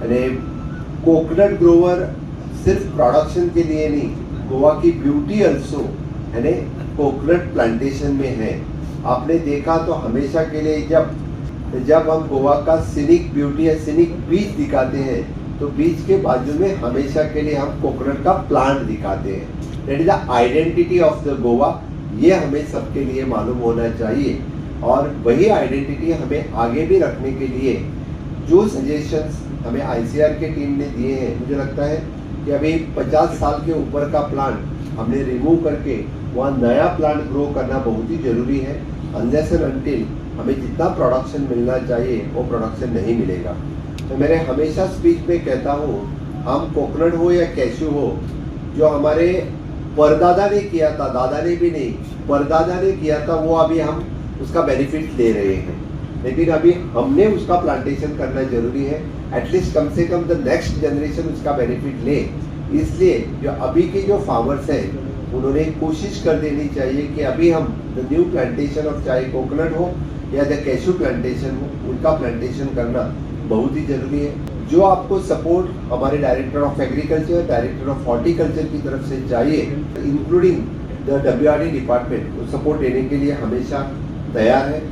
અને કોકોનટ ગ્રોવર सिर्फ प्रोडक्शन के लिए नहीं, गोवा की ब्यूटी अल्सो यानी कोकोनट प्लांटेशन में है। आपने देखा तो हमेशा के लिए जब हम गोवा का सिनिक ब्यूटी या सिनिक बीच दिखाते हैं तो बीच के बाजू में हमेशा के लिए हम कोकोनट का प्लांट दिखाते हैं। That is the identity of the Goa. ये हमें सबके लिए मालूम होना चाहिए और वही आइडेंटिटी हमें आगे भी रखने के लिए जो सजेशंस हमें आईसीआर के टीम ने दिए हैं, मुझे लगता है कि अभी 50 साल के ऊपर का प्लांट हमने रिमूव करके वहाँ नया प्लांट ग्रो करना बहुत ही ज़रूरी है। अनलेस एंड अनटिल हमें जितना प्रोडक्शन मिलना चाहिए वो प्रोडक्शन नहीं मिलेगा। तो मेरे हमेशा स्पीच में कहता हूँ, हम कोकोनट हो या कैशू हो, जो हमारे परदादा ने किया था, दादा ने भी नहीं, परदादा ने किया था, वो अभी हम उसका बेनिफिट ले रहे हैं। लेकिन अभी हमने उसका प्लांटेशन करना जरूरी है। एटलीस्ट कम से कम द नेक्स्ट जनरेशन उसका बेनिफिट ले। इसलिए जो अभी के जो फार्मर्स हैं उन्होंने कोशिश कर देनी चाहिए कि अभी हम द न्यू प्लांटेशन ऑफ, चाहे कोकोनट हो या द कैशू प्लांटेशन हो, उनका प्लांटेशन करना बहुत ही जरूरी है। जो आपको सपोर्ट हमारे director of agriculture, director of horticulture की तरफ से चाहिए, including the WRD department, support देने के लिए हमेशा तैयार है।